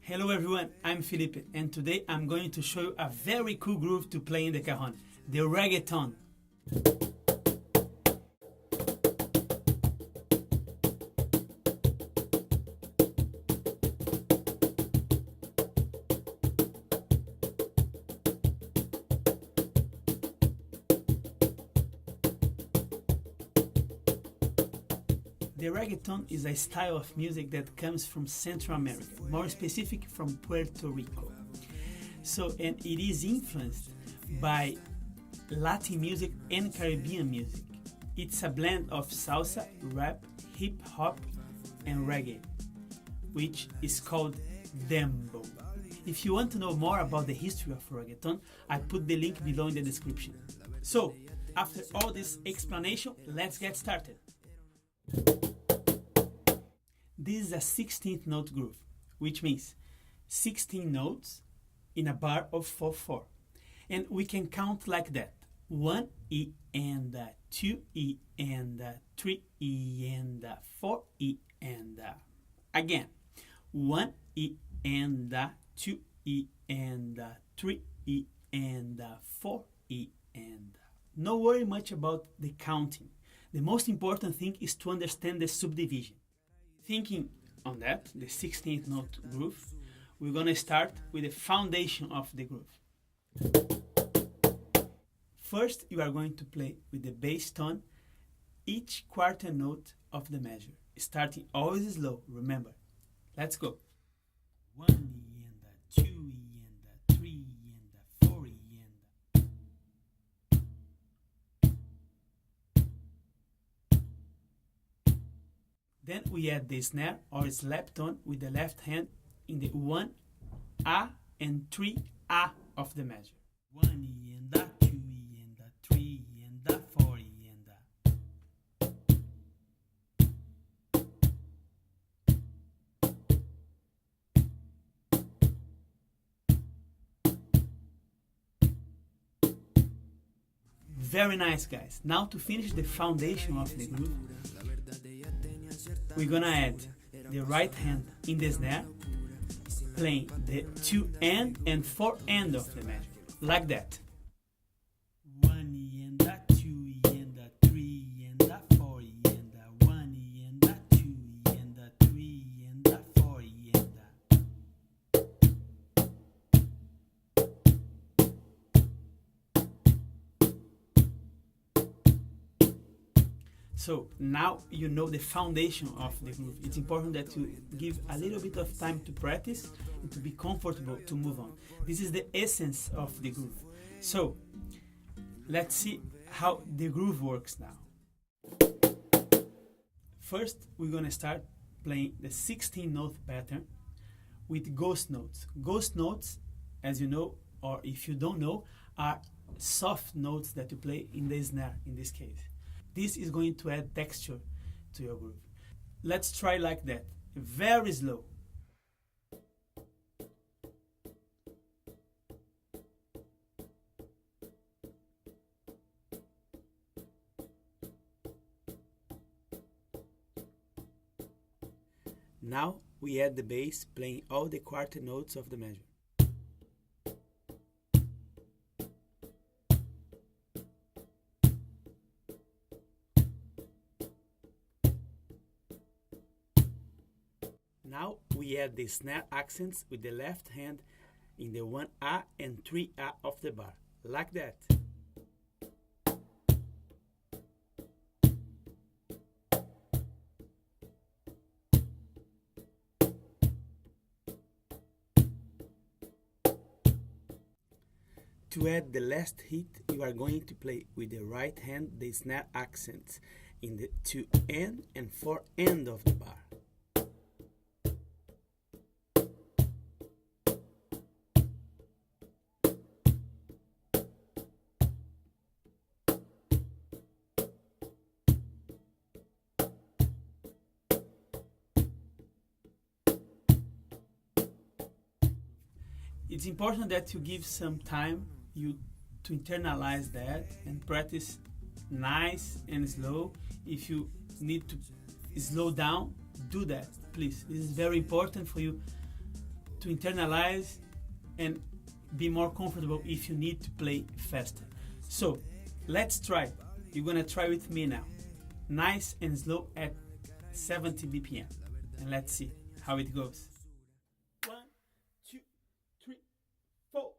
Hello everyone, I'm Felipe and today I'm going to show you a very cool groove to play in the cajon, the reggaeton. The reggaeton is a style of music that comes from Central America, more specific from Puerto Rico. And it is influenced by Latin music and Caribbean music. It's a blend of salsa, rap, hip hop, and reggae, which is called dembow. If you want to know more about the history of reggaeton, I put the link below in the description. So, after all this explanation, let's get started. This is a 16th note groove, which means 16 notes in a bar of 4/4. And we can count like that. 1 E and 2 E and 3 E and 4 E and again. 1 E and 2 E and 3 E and 4 E and. No worry much about the counting. The most important thing is to understand the subdivision. Thinking on that, the 16th note groove, we're going to start with the foundation of the groove. First, you are going to play with the bass tone each quarter note of the measure, starting always slow, remember. Let's go. 1 E and 2 E and 3 E and 4 E and. Then we add the snare or slap tone with the left hand in the 1 A and 3 A of the measure. 1 E and 2 E and 3 E and 4 E and. Very nice, guys. Now to finish the foundation of the groove, we're gonna add the right hand in the snare, playing the 2 end and 4 end of the measure, like that. 1 E and 2 E and 3 E and 4 E and 1 E and 2 E and 3 E and 4 E and. So now you know the foundation of the groove. It's important that you give a little bit of time to practice and to be comfortable to move on. This is the essence of the groove. So let's see how the groove works now. First, we're going to start playing the 16 note pattern with ghost notes. Ghost notes, as you know, or if you don't know, are soft notes that you play in the snare in this case. This is going to add texture to your groove. Let's try like that, very slow. Now we add the bass playing all the quarter notes of the measure. Now we add the snare accents with the left hand in the 1 A and 3 A of the bar, like that. To add the last hit, you are going to play with the right hand the snare accents in the 2 N and 4 end of the bar. It's important that you give some time to internalize that and practice nice and slow. If you need to slow down, do that, please. This is very important for you to internalize and be more comfortable if you need to play faster. So let's try. You're gonna try with me now. Nice and slow at 70 BPM. And let's see how it goes. 1, 2, 3, 4.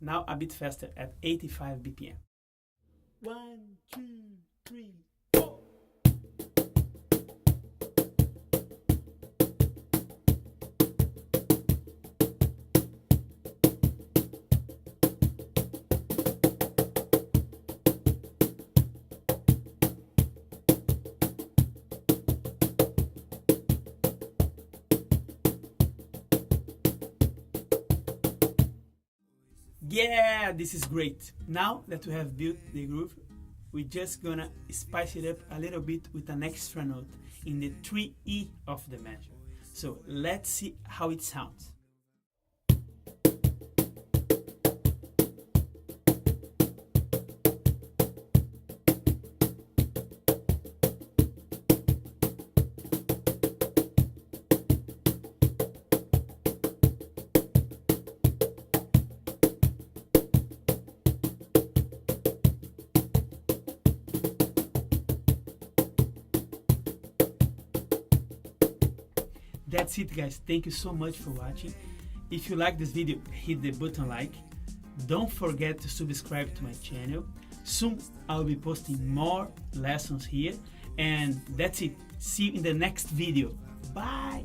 Now a bit faster at 85 BPM. 1, 2, 3, 4. Yeah, this is great. Now that we have built the groove, we're just gonna spice it up a little bit with an extra note in the 3E of the measure. So let's see how it sounds. That's it, guys. Thank you so much for watching. If you like this video, hit the button like. Don't forget to subscribe to my channel. Soon I'll be posting more lessons here. And that's it. See you in the next video. Bye.